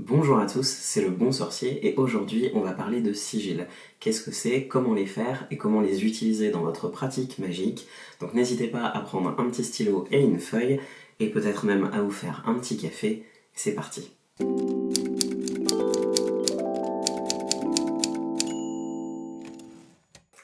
Bonjour à tous, c'est le Bon Sorcier et aujourd'hui on va parler de sigils. Qu'est-ce que c'est, comment les faire et comment les utiliser dans votre pratique magique. Donc n'hésitez pas à prendre un petit stylo et une feuille et peut-être même à vous faire un petit café. C'est parti.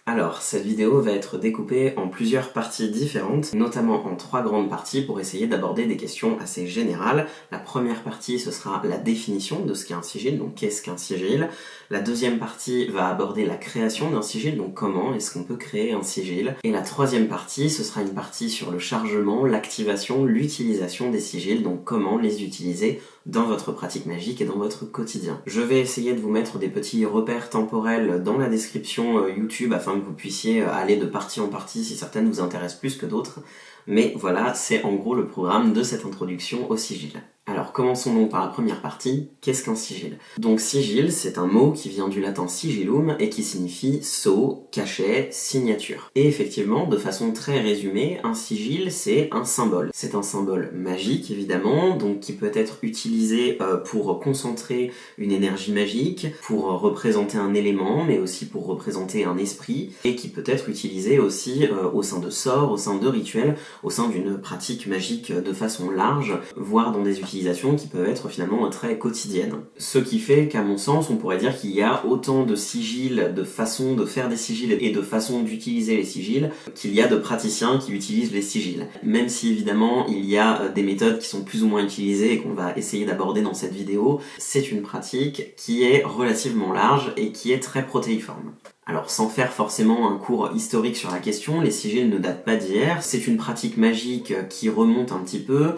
Alors, cette vidéo va être découpée en plusieurs parties différentes, notamment en 3 grandes parties pour essayer d'aborder des questions assez générales. La première partie, ce sera la définition de ce qu'est un sigil, donc qu'est-ce qu'un sigil. La deuxième partie va aborder la création d'un sigil, donc comment est-ce qu'on peut créer un sigil. Et la troisième partie, ce sera une partie sur le chargement, l'activation, l'utilisation des sigils, donc comment les utiliser dans votre pratique magique et dans votre quotidien. Je vais essayer de vous mettre des petits repères temporels dans la description YouTube afin que vous puissiez aller de partie en partie si certaines vous intéressent plus que d'autres. Mais voilà, c'est en gros le programme de cette introduction au sigil. Alors commençons donc par la première partie, qu'est-ce qu'un sigil? Donc sigil, c'est un mot qui vient du latin sigillum et qui signifie sceau, cachet, signature. Et effectivement, de façon très résumée, un sigil c'est un symbole. C'est un symbole magique évidemment, donc qui peut être utilisé pour concentrer une énergie magique, pour représenter un élément, mais aussi pour représenter un esprit, et qui peut être utilisé aussi au sein de sorts, au sein de rituels, au sein d'une pratique magique de façon large, voire dans des utilisations qui peuvent être finalement très quotidiennes. Ce qui fait qu'à mon sens, on pourrait dire qu'il y a autant de sigils, de façons de faire des sigils et de façons d'utiliser les sigils qu'il y a de praticiens qui utilisent les sigils. Même si évidemment il y a des méthodes qui sont plus ou moins utilisées et qu'on va essayer d'aborder dans cette vidéo, c'est une pratique qui est relativement large et qui est très protéiforme. Alors sans faire forcément un cours historique sur la question, les sigils ne datent pas d'hier, c'est une pratique magique qui remonte un petit peu.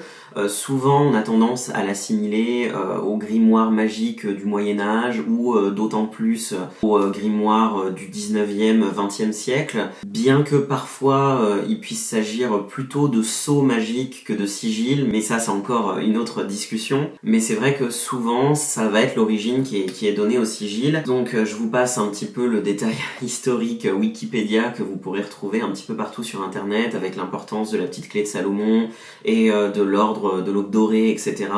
Souvent on a tendance à l'assimiler au grimoire magique du Moyen-Âge ou d'autant plus au grimoire du 19e, 20e siècle, bien que parfois il puisse s'agir plutôt de sceaux magiques que de sigils, mais ça c'est encore une autre discussion. Mais c'est vrai que souvent ça va être l'origine qui est donnée au sigil. Donc je vous passe un petit peu le détail historique Wikipédia que vous pourrez retrouver un petit peu partout sur internet avec l'importance de la petite clé de Salomon et de l'ordre de l'aube dorée, etc.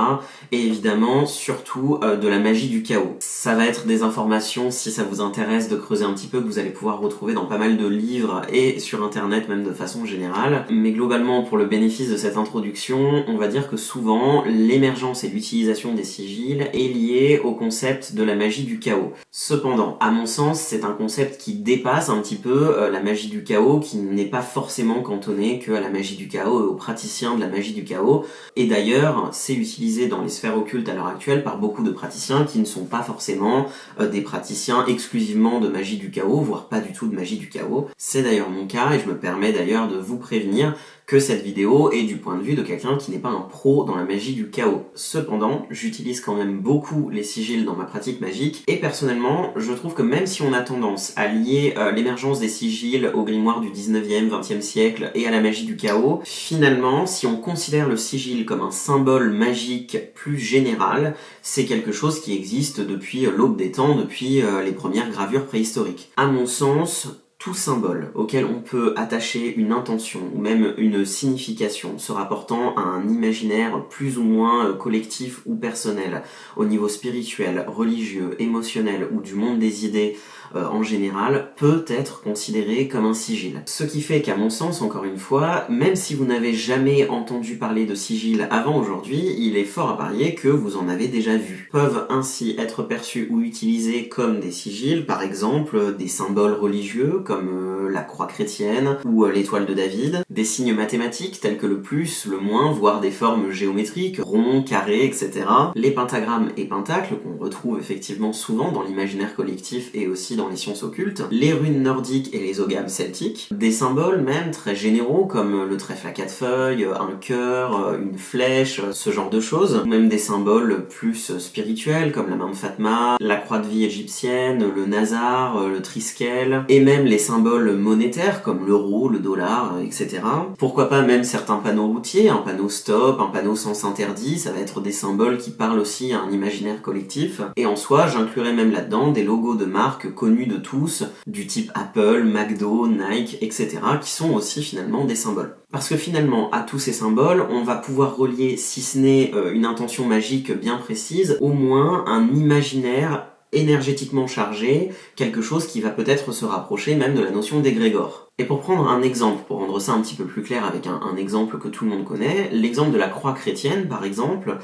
Et évidemment surtout de la magie du chaos. Ça va être des informations, si ça vous intéresse de creuser un petit peu, que vous allez pouvoir retrouver dans pas mal de livres et sur internet même de façon générale. Mais globalement, pour le bénéfice de cette introduction, on va dire que souvent l'émergence et l'utilisation des sigils est liée au concept de la magie du chaos. Cependant, à mon sens, c'est un concept qui dépasse un petit peu la magie du chaos, qui n'est pas forcément cantonné que à la magie du chaos et aux praticiens de la magie du chaos. Et d'ailleurs, c'est utilisé dans les sphères occultes à l'heure actuelle par beaucoup de praticiens qui ne sont pas forcément des praticiens exclusivement de magie du chaos, voire pas du tout de magie du chaos. C'est d'ailleurs mon cas et je me permets d'ailleurs de vous prévenir que cette vidéo est du point de vue de quelqu'un qui n'est pas un pro dans la magie du chaos. Cependant, j'utilise quand même beaucoup les sigils dans ma pratique magique, et personnellement, je trouve que même si on a tendance à lier l'émergence des sigils au grimoire du 19e, 20e siècle et à la magie du chaos, finalement, si on considère le sigil comme un symbole magique plus général, c'est quelque chose qui existe depuis l'aube des temps, depuis les premières gravures préhistoriques. À mon sens, tout symbole auquel on peut attacher une intention ou même une signification se rapportant à un imaginaire plus ou moins collectif ou personnel, au niveau spirituel, religieux, émotionnel ou du monde des idées en général, peut être considéré comme un sigil. Ce qui fait qu'à mon sens, encore une fois, même si vous n'avez jamais entendu parler de sigil avant aujourd'hui, il est fort à parier que vous en avez déjà vu. Peuvent ainsi être perçus ou utilisés comme des sigils, par exemple des symboles religieux comme la croix chrétienne ou l'étoile de David, des signes mathématiques tels que le plus, le moins, voire des formes géométriques, ronds, carrés, etc. Les pentagrammes et pentacles qu'on retrouve effectivement souvent dans l'imaginaire collectif et aussi dans les sciences occultes, les runes nordiques et les oghams celtiques, des symboles même très généraux comme le trèfle à 4 feuilles, un cœur, une flèche, ce genre de choses, ou même des symboles plus spirituels comme la main de Fatma, la croix de vie égyptienne, le Nazar, le Triskel, et même les symboles monétaires comme l'euro, le dollar, etc. Pourquoi pas même certains panneaux routiers, un panneau stop, un panneau sens interdit, ça va être des symboles qui parlent aussi à un imaginaire collectif. Et en soi, j'inclurais même là-dedans des logos de marques connus de tous, du type Apple, McDo, Nike, etc., qui sont aussi finalement des symboles. Parce que finalement, à tous ces symboles, on va pouvoir relier, si ce n'est une intention magique bien précise, au moins un imaginaire énergétiquement chargé, quelque chose qui va peut-être se rapprocher même de la notion d'égrégore. Et pour prendre un exemple, pour rendre ça un petit peu plus clair avec un exemple que tout le monde connaît, l'exemple de la croix chrétienne par exemple,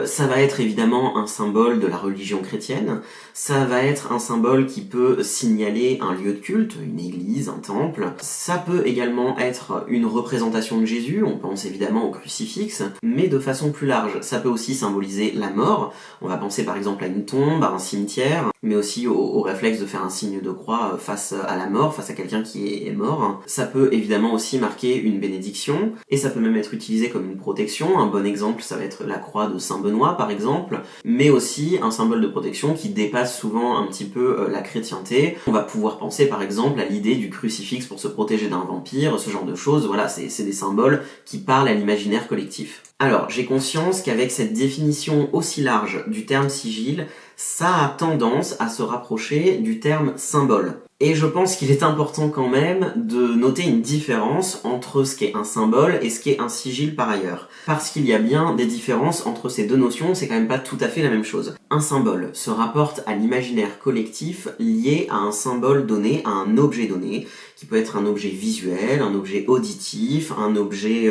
ça va être évidemment un symbole de la religion chrétienne, ça va être un symbole qui peut signaler un lieu de culte, une église, un temple, ça peut également être une représentation de Jésus, on pense évidemment au crucifix, mais de façon plus large, ça peut aussi symboliser la mort, on va penser par exemple à une tombe, à un cimetière, mais aussi au réflexe de faire un signe de croix face à la mort, face à quelqu'un qui est mort. Ça peut évidemment aussi marquer une bénédiction, et ça peut même être utilisé comme une protection. Un bon exemple, ça va être la croix de Saint Benoît par exemple, mais aussi un symbole de protection qui dépasse souvent un petit peu la chrétienté. On va pouvoir penser par exemple à l'idée du crucifix pour se protéger d'un vampire, ce genre de choses. Voilà, c'est des symboles qui parlent à l'imaginaire collectif. Alors, j'ai conscience qu'avec cette définition aussi large du terme sigil, ça a tendance à se rapprocher du terme symbole. Et je pense qu'il est important quand même de noter une différence entre ce qu'est un symbole et ce qu'est un sigil par ailleurs. Parce qu'il y a bien des différences entre ces deux notions, c'est quand même pas tout à fait la même chose. Un symbole se rapporte à l'imaginaire collectif lié à un symbole donné, à un objet donné, qui peut être un objet visuel, un objet auditif, un objet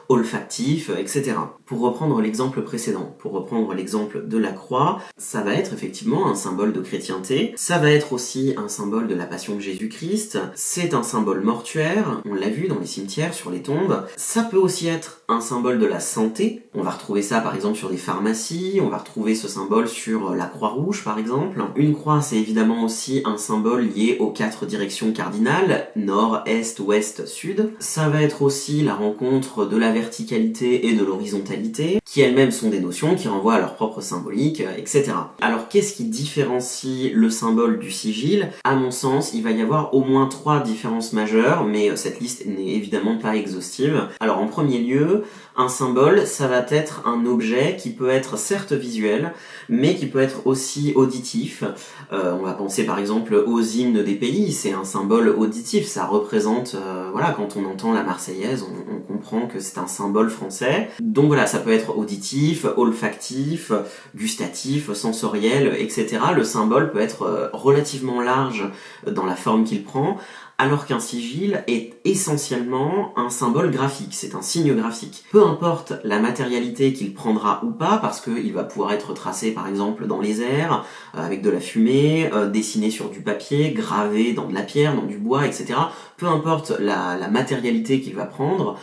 olfactif, etc. Pour reprendre l'exemple précédent, pour reprendre l'exemple de la croix, ça va être effectivement un symbole de chrétienté, ça va être aussi un symbole de la passion de Jésus-Christ, c'est un symbole mortuaire, on l'a vu dans les cimetières, sur les tombes, ça peut aussi être un symbole de la santé, on va retrouver ça par exemple sur des pharmacies, on va retrouver ce symbole sur la Croix-Rouge par exemple. Une croix, c'est évidemment aussi un symbole lié aux 4 directions cardinales, nord, est, ouest, sud. Ça va être aussi la rencontre de la verticalité et de l'horizontalité, qui elles-mêmes sont des notions qui renvoient à leur propre symbolique, etc. Alors qu'est-ce qui différencie le symbole du sigil ? À mon sens, il va y avoir au moins 3 différences majeures, mais cette liste n'est évidemment pas exhaustive. Alors en premier lieu, un symbole, ça va être un objet qui peut être certes visuel, mais qui peut être aussi auditif. On va penser par exemple aux hymnes des pays, c'est un symbole auditif, ça représente, voilà, quand on entend la Marseillaise, on comprend que c'est un symbole français. Donc voilà, ça peut être auditif, olfactif, gustatif, sensoriel, etc. Le symbole peut être relativement large dans la forme qu'il prend, alors qu'un sigil est essentiellement un symbole graphique, c'est un signe graphique. Peu importe la matérialité qu'il prendra ou pas, parce qu'il va pouvoir être tracé par exemple dans les airs, avec de la fumée, dessiné sur du papier, gravé dans de la pierre, dans du bois, etc. Peu importe la matérialité qu'il va prendre,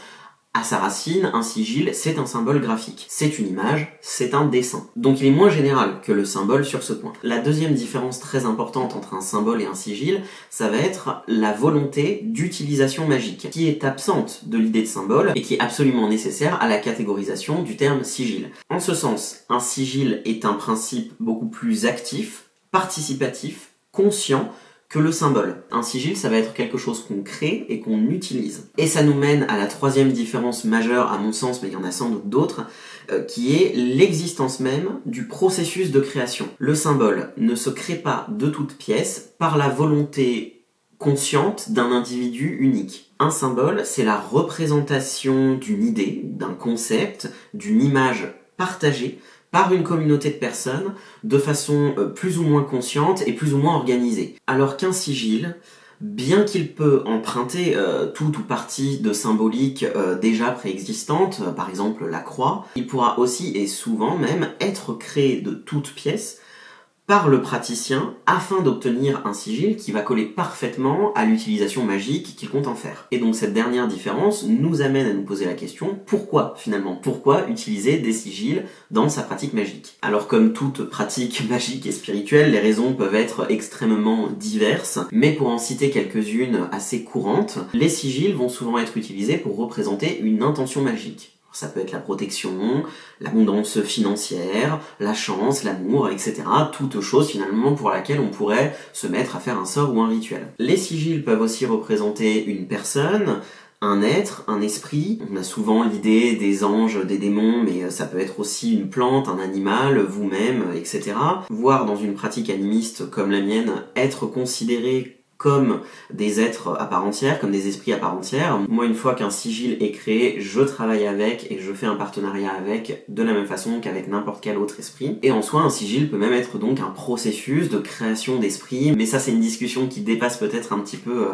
à sa racine, un sigil, c'est un symbole graphique. C'est une image, c'est un dessin. Donc il est moins général que le symbole sur ce point. La deuxième différence très importante entre un symbole et un sigil, ça va être la volonté d'utilisation magique, qui est absente de l'idée de symbole et qui est absolument nécessaire à la catégorisation du terme sigil. En ce sens, un sigil est un principe beaucoup plus actif, participatif, conscient, que le symbole. Un sigil, ça va être quelque chose qu'on crée et qu'on utilise. Et ça nous mène à la troisième différence majeure, à mon sens, mais il y en a sans doute d'autres, qui est l'existence même du processus de création. Le symbole ne se crée pas de toute pièce par la volonté consciente d'un individu unique. Un symbole, c'est la représentation d'une idée, d'un concept, d'une image partagée par une communauté de personnes de façon plus ou moins consciente et plus ou moins organisée. Alors qu'un sigil, bien qu'il peut emprunter tout ou partie de symbolique déjà préexistante, par exemple la croix, il pourra aussi et souvent même être créé de toutes pièces par le praticien afin d'obtenir un sigil qui va coller parfaitement à l'utilisation magique qu'il compte en faire. Et donc cette dernière différence nous amène à nous poser la question, pourquoi finalement ? Pourquoi utiliser des sigils dans sa pratique magique ? Alors comme toute pratique magique et spirituelle, les raisons peuvent être extrêmement diverses, mais pour en citer quelques-unes assez courantes, les sigils vont souvent être utilisés pour représenter une intention magique. Ça peut être la protection, l'abondance financière, la chance, l'amour, etc. Toutes choses finalement pour laquelle on pourrait se mettre à faire un sort ou un rituel. Les sigils peuvent aussi représenter une personne, un être, un esprit. On a souvent l'idée des anges, des démons, mais ça peut être aussi une plante, un animal, vous-même, etc. Voire dans une pratique animiste comme la mienne, être considéré comme des êtres à part entière, comme des esprits à part entière. Moi, une fois qu'un sigil est créé, je travaille avec et je fais un partenariat avec de la même façon qu'avec n'importe quel autre esprit. Et en soi, un sigil peut même être donc un processus de création d'esprit, mais ça c'est une discussion qui dépasse peut-être un petit peu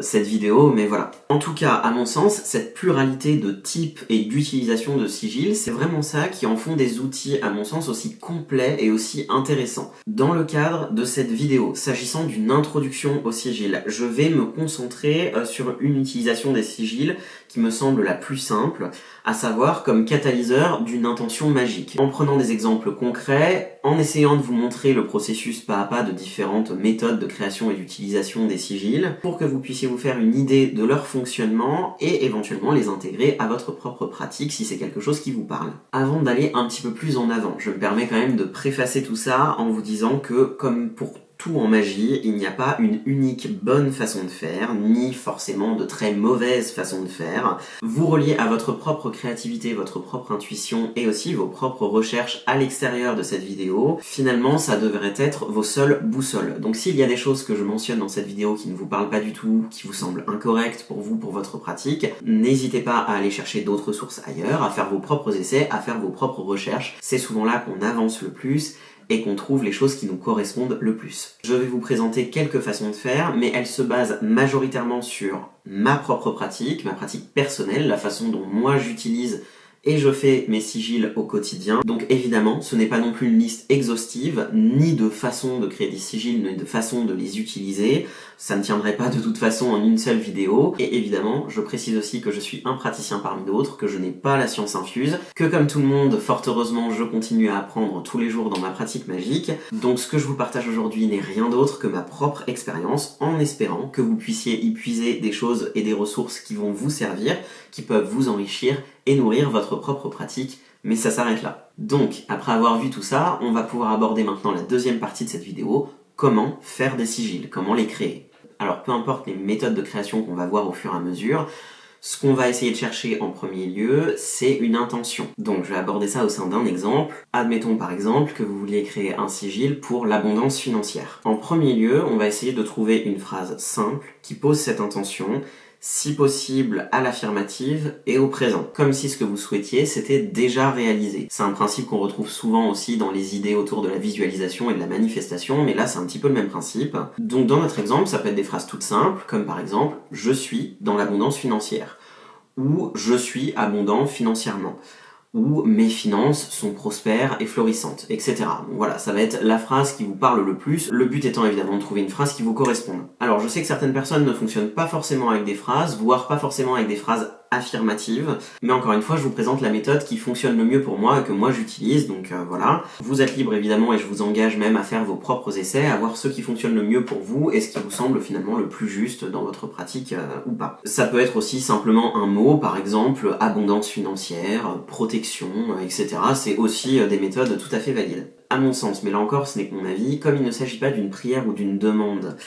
cette vidéo, mais voilà. En tout cas, à mon sens, cette pluralité de types et d'utilisation de sigils, c'est vraiment ça qui en font des outils, à mon sens, aussi complets et aussi intéressants. Dans le cadre de cette vidéo, s'agissant d'une introduction au sigil, je vais me concentrer sur une utilisation des sigils qui me semble la plus simple, à savoir comme catalyseur d'une intention magique. En prenant des exemples concrets, en essayant de vous montrer le processus pas à pas de différentes méthodes de création et d'utilisation des sigils, pour que vous puissiez vous faire une idée de leur fonctionnement et éventuellement les intégrer à votre propre pratique si c'est quelque chose qui vous parle. Avant d'aller un petit peu plus en avant, je me permets quand même de préfacer tout ça en vous disant que, comme pour tout en magie, il n'y a pas une unique bonne façon de faire, ni forcément de très mauvaise façon de faire. Vous reliez à votre propre créativité, votre propre intuition et aussi vos propres recherches à l'extérieur de cette vidéo. Finalement, ça devrait être vos seules boussoles. Donc s'il y a des choses que je mentionne dans cette vidéo qui ne vous parlent pas du tout, qui vous semblent incorrectes pour vous, pour votre pratique, n'hésitez pas à aller chercher d'autres sources ailleurs, à faire vos propres essais, à faire vos propres recherches. C'est souvent là qu'on avance le plus et qu'on trouve les choses qui nous correspondent le plus. Je vais vous présenter quelques façons de faire, mais elles se basent majoritairement sur ma propre pratique, ma pratique personnelle, la façon dont moi j'utilise et je fais mes sigils au quotidien. Donc évidemment, ce n'est pas non plus une liste exhaustive, ni de façon de créer des sigils, ni de façon de les utiliser. Ça ne tiendrait pas de toute façon en une seule vidéo. Et évidemment, je précise aussi que je suis un praticien parmi d'autres, que je n'ai pas la science infuse, que comme tout le monde, fort heureusement, je continue à apprendre tous les jours dans ma pratique magique. Donc ce que je vous partage aujourd'hui n'est rien d'autre que ma propre expérience, en espérant que vous puissiez y puiser des choses et des ressources qui vont vous servir, qui peuvent vous enrichir et nourrir votre propre pratique, mais ça s'arrête là. Donc, après avoir vu tout ça, on va pouvoir aborder maintenant la deuxième partie de cette vidéo, comment faire des sigils, comment les créer. Alors, peu importe les méthodes de création qu'on va voir au fur et à mesure, ce qu'on va essayer de chercher en premier lieu, c'est une intention. Donc, je vais aborder ça au sein d'un exemple. Admettons par exemple que vous vouliez créer un sigil pour l'abondance financière. En premier lieu, on va essayer de trouver une phrase simple qui pose cette intention, si possible à l'affirmative et au présent, comme si ce que vous souhaitiez c'était déjà réalisé. C'est un principe qu'on retrouve souvent aussi dans les idées autour de la visualisation et de la manifestation, mais là c'est un petit peu le même principe. Donc dans notre exemple, ça peut être des phrases toutes simples, comme par exemple « je suis dans l'abondance financière » ou « je suis abondant financièrement » ou « mes finances sont prospères et florissantes », etc. Donc voilà, ça va être la phrase qui vous parle le plus, le but étant évidemment de trouver une phrase qui vous corresponde. Alors je sais que certaines personnes ne fonctionnent pas forcément avec des phrases, voire pas forcément avec des phrases affirmative, mais encore une fois je vous présente la méthode qui fonctionne le mieux pour moi et que moi j'utilise, donc voilà. Vous êtes libre évidemment et je vous engage même à faire vos propres essais, à voir ce qui fonctionne le mieux pour vous et ce qui vous semble finalement le plus juste dans votre pratique ou pas. Ça peut être aussi simplement un mot, par exemple abondance financière, protection, etc. C'est aussi des méthodes tout à fait valides. À mon sens, mais là encore ce n'est que mon avis, comme il ne s'agit pas d'une prière ou d'une demande,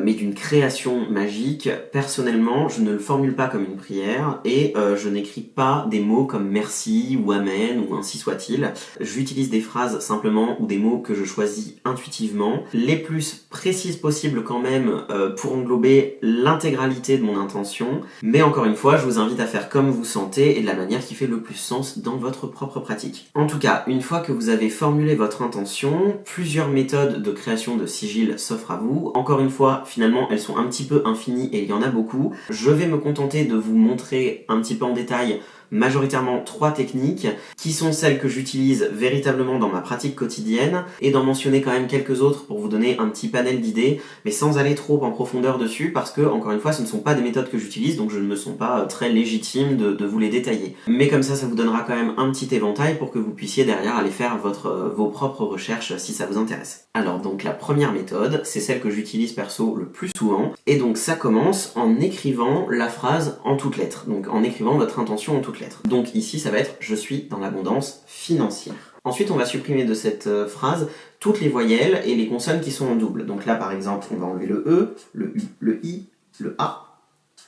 mais d'une création magique, personnellement je ne le formule pas comme une prière et je n'écris pas des mots comme merci ou amen ou ainsi soit-il. J'utilise des phrases simplement ou des mots que je choisis intuitivement, les plus précises possibles quand même pour englober l'intégralité de mon intention, mais encore une fois je vous invite à faire comme vous sentez et de la manière qui fait le plus sens dans votre propre pratique. En tout cas, une fois que vous avez formulé votre intention, plusieurs méthodes de création de sigils s'offrent à vous. Encore une fois, finalement, elles sont un petit peu infinies et il y en a beaucoup. Je vais me contenter de vous montrer un petit peu en détail majoritairement 3 techniques qui sont celles que j'utilise véritablement dans ma pratique quotidienne et d'en mentionner quand même quelques autres pour vous donner un petit panel d'idées, mais sans aller trop en profondeur dessus parce que, encore une fois, ce ne sont pas des méthodes que j'utilise, donc je ne me sens pas très légitime de vous les détailler. Mais comme ça vous donnera quand même un petit éventail pour que vous puissiez derrière aller faire vos propres recherches si ça vous intéresse. Alors donc la première méthode, c'est celle que j'utilise perso le plus souvent, et donc ça commence en écrivant la phrase en toutes lettres, donc en écrivant votre intention en toutes lettres. toute lettre. Donc ici, ça va être « je suis dans l'abondance financière ». Ensuite, on va supprimer de cette phrase toutes les voyelles et les consonnes qui sont en double. Donc là, par exemple, on va enlever le E, le U, le I, le A,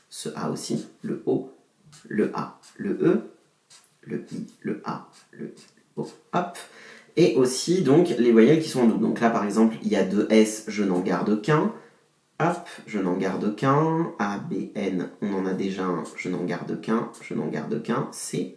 ce A aussi, le O, le A, le E, le I, le A, le I, le O, hop. Et aussi, donc, les voyelles qui sont en double. Donc là, par exemple, il y a deux S, je n'en garde qu'un. Hop, je n'en garde qu'un. A, B, N, on en a déjà un, je n'en garde qu'un, je n'en garde qu'un. C,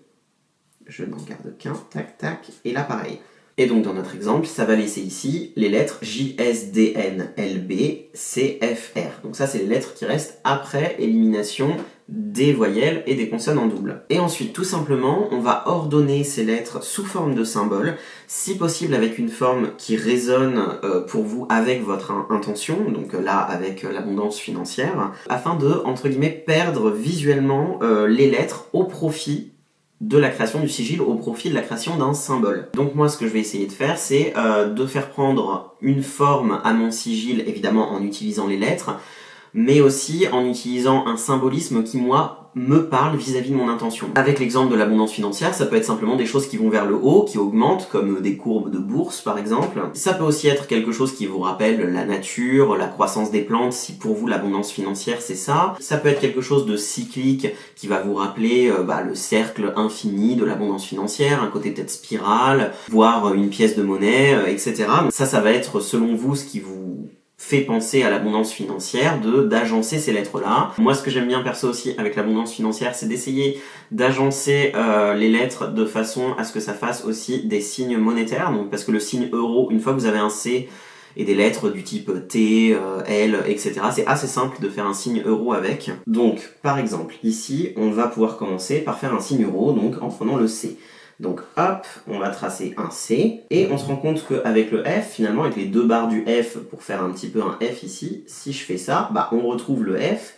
je n'en garde qu'un, tac, tac. Et là, pareil. Et donc, dans notre exemple, ça va laisser ici les lettres J, S, D, N, L, B, C, F, R. Donc ça, c'est les lettres qui restent après élimination des voyelles et des consonnes en double. Et ensuite, tout simplement, on va ordonner ces lettres sous forme de symboles, si possible avec une forme qui résonne pour vous avec votre intention, donc là, avec l'abondance financière, afin de, entre guillemets, perdre visuellement les lettres au profit de la création du sigil, au profit de la création d'un symbole. Donc moi, ce que je vais essayer de faire, c'est de faire prendre une forme à mon sigil, évidemment en utilisant les lettres, mais aussi en utilisant un symbolisme qui, moi, me parle vis-à-vis de mon intention. Avec l'exemple de l'abondance financière, ça peut être simplement des choses qui vont vers le haut, qui augmentent, comme des courbes de bourse par exemple. Ça peut aussi être quelque chose qui vous rappelle la nature, la croissance des plantes, si pour vous l'abondance financière c'est ça. Ça peut être quelque chose de cyclique qui va vous rappeler le cercle infini de l'abondance financière, un côté peut-être spirale, voire une pièce de monnaie, etc. Ça va être selon vous ce qui vous fait penser à l'abondance financière, d'agencer ces lettres-là. Moi, ce que j'aime bien perso aussi avec l'abondance financière, c'est d'essayer d'agencer les lettres de façon à ce que ça fasse aussi des signes monétaires. Donc, parce que le signe euro, une fois que vous avez un C et des lettres du type T, L, etc., c'est assez simple de faire un signe euro avec. Donc, par exemple, ici, on va pouvoir commencer par faire un signe euro, donc en prenant le C. Donc hop, on va tracer un C, et on se rend compte qu'avec le F, finalement, avec les deux barres du F, pour faire un petit peu un F ici, si je fais ça, on retrouve le F,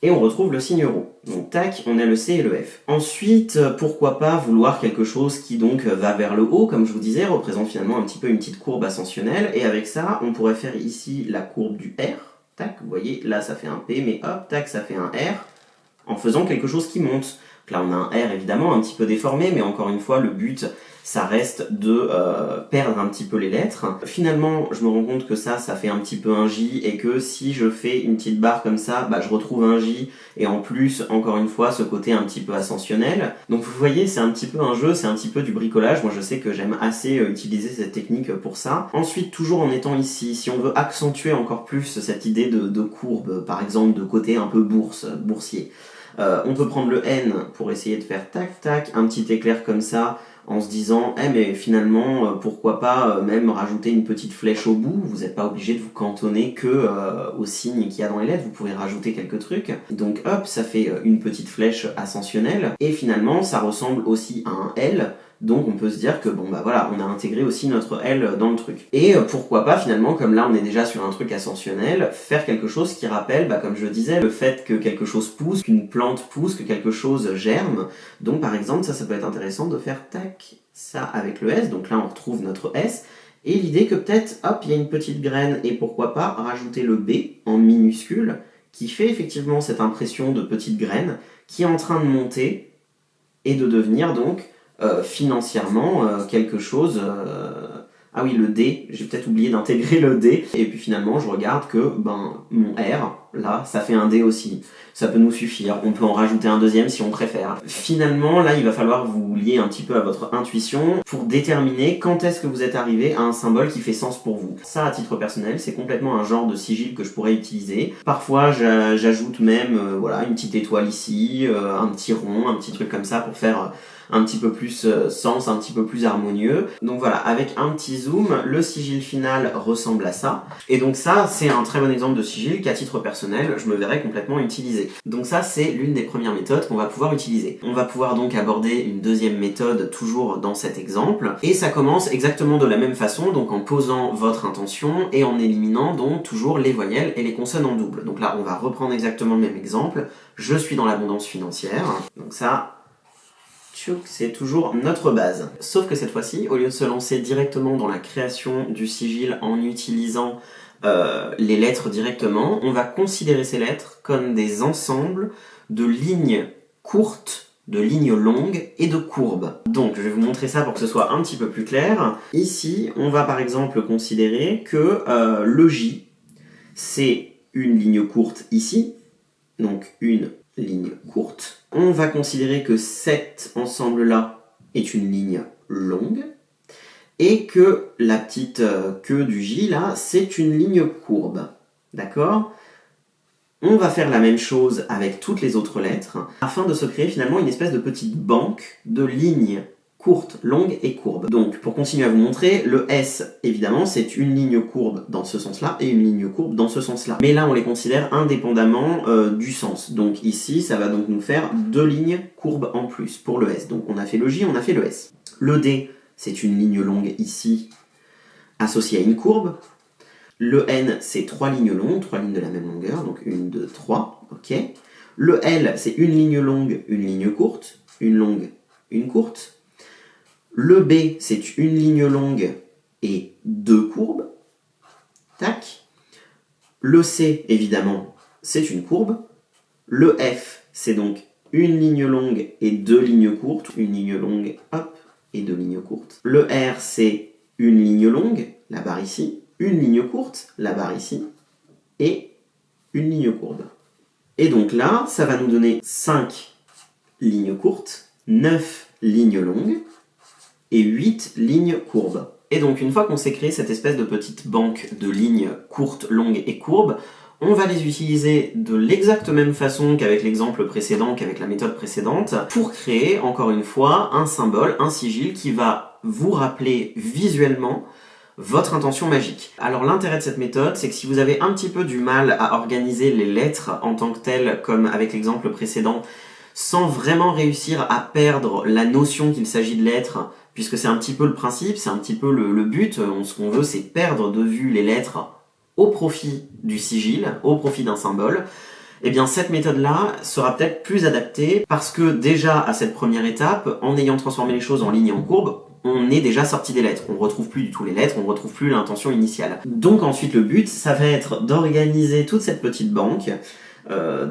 et on retrouve le signe euro. Donc tac, on a le C et le F. Ensuite, pourquoi pas vouloir quelque chose qui donc va vers le haut, comme je vous disais, représente finalement un petit peu une petite courbe ascensionnelle, et avec ça, on pourrait faire ici la courbe du R, tac, vous voyez, là ça fait un P, mais hop, tac, ça fait un R, en faisant quelque chose qui monte. Là, on a un R évidemment un petit peu déformé, mais encore une fois, le but, ça reste de perdre un petit peu les lettres. Finalement, je me rends compte que ça fait un petit peu un J, et que si je fais une petite barre comme ça, je retrouve un J, et en plus, encore une fois, ce côté un petit peu ascensionnel. Donc vous voyez, c'est un petit peu un jeu, c'est un petit peu du bricolage. Moi, je sais que j'aime assez utiliser cette technique pour ça. Ensuite, toujours en étant ici, si on veut accentuer encore plus cette idée de courbe, par exemple de côté un peu boursier, on peut prendre le N pour essayer de faire tac tac, un petit éclair comme ça, en se disant mais finalement pourquoi pas même rajouter une petite flèche au bout. Vous n'êtes pas obligé de vous cantonner que aux signes qu'il y a dans les lettres, vous pouvez rajouter quelques trucs. Donc hop, ça fait une petite flèche ascensionnelle, et finalement ça ressemble aussi à un L. Donc on peut se dire que voilà, on a intégré aussi notre L dans le truc. Et pourquoi pas finalement, comme là on est déjà sur un truc ascensionnel, faire quelque chose qui rappelle, comme je le disais, le fait que quelque chose pousse, qu'une plante pousse, que quelque chose germe. Donc par exemple, ça peut être intéressant de faire tac, ça avec le S, donc là on retrouve notre S, et l'idée que peut-être, hop, il y a une petite graine, et pourquoi pas rajouter le B en minuscule, qui fait effectivement cette impression de petite graine, qui est en train de monter, et de devenir donc financièrement quelque chose. Ah oui, le D, j'ai peut-être oublié d'intégrer le D. Et puis finalement, je regarde que mon R, là, ça fait un D aussi. Ça peut nous suffire. On peut en rajouter un deuxième si on préfère. Finalement, là, il va falloir vous lier un petit peu à votre intuition pour déterminer quand est-ce que vous êtes arrivé à un symbole qui fait sens pour vous. Ça, à titre personnel, c'est complètement un genre de sigil que je pourrais utiliser. Parfois, j'ajoute même une petite étoile ici, un petit rond, un petit truc comme ça pour faire un petit peu plus sens, un petit peu plus harmonieux. Donc voilà, avec un petit zoom, le sigil final ressemble à ça. Et donc ça, c'est un très bon exemple de sigil qu'à titre personnel, je me verrais complètement utiliser. Donc ça, c'est l'une des premières méthodes qu'on va pouvoir utiliser. On va pouvoir donc aborder une deuxième méthode, toujours dans cet exemple. Et ça commence exactement de la même façon, donc en posant votre intention et en éliminant donc toujours les voyelles et les consonnes en double. Donc là, on va reprendre exactement le même exemple. Je suis dans l'abondance financière. Donc ça, c'est toujours notre base. Sauf que cette fois-ci, au lieu de se lancer directement dans la création du sigil en utilisant les lettres directement, on va considérer ces lettres comme des ensembles de lignes courtes de lignes longues et de courbes. Donc je vais vous montrer ça pour que ce soit un petit peu plus clair. Ici, on va par exemple considérer que le J, c'est une ligne courte ici, donc une ligne courte. On va considérer que cet ensemble-là est une ligne longue, et que la petite queue du J, là, c'est une ligne courbe. D'accord ? On va faire la même chose avec toutes les autres lettres, afin de se créer finalement une espèce de petite banque de lignes courtes, longues et courbes. Donc, pour continuer à vous montrer, le S, évidemment, c'est une ligne courbe dans ce sens-là et une ligne courbe dans ce sens-là. Mais là, on les considère indépendamment du sens. Donc ici, ça va donc nous faire deux lignes courbes en plus pour le S. Donc on a fait le J, on a fait le S. Le D, c'est une ligne longue ici, associée à une courbe. Le N, c'est trois lignes longues, trois lignes de la même longueur, donc 1, 2, 3, ok. Le L, c'est une ligne longue, une ligne courte, une longue, une courte. Le B, c'est une ligne longue et deux courbes. Tac. Le C, évidemment, c'est une courbe. Le F, c'est donc une ligne longue et deux lignes courtes. Une ligne longue, hop, et deux lignes courtes. Le R, c'est une ligne longue, la barre ici. Une ligne courte, la barre ici. Et une ligne courbe. Et donc là, ça va nous donner 5 lignes courtes, 9 lignes longues, et 8 lignes courbes. Et donc une fois qu'on s'est créé cette espèce de petite banque de lignes courtes, longues et courbes, on va les utiliser de l'exacte même façon qu'avec l'exemple précédent, qu'avec la méthode précédente, pour créer, encore une fois, un symbole, un sigil qui va vous rappeler visuellement votre intention magique. Alors l'intérêt de cette méthode, c'est que si vous avez un petit peu du mal à organiser les lettres en tant que telles, comme avec l'exemple précédent, sans vraiment réussir à perdre la notion qu'il s'agit de lettres, puisque c'est un petit peu le principe, c'est un petit peu le but, ce qu'on veut c'est perdre de vue les lettres au profit du sigil, au profit d'un symbole, eh bien cette méthode-là sera peut-être plus adaptée parce que déjà à cette première étape, en ayant transformé les choses en lignes et en courbes, on est déjà sorti des lettres. On ne retrouve plus du tout les lettres, on ne retrouve plus l'intention initiale. Donc ensuite le but, ça va être d'organiser toute cette petite banque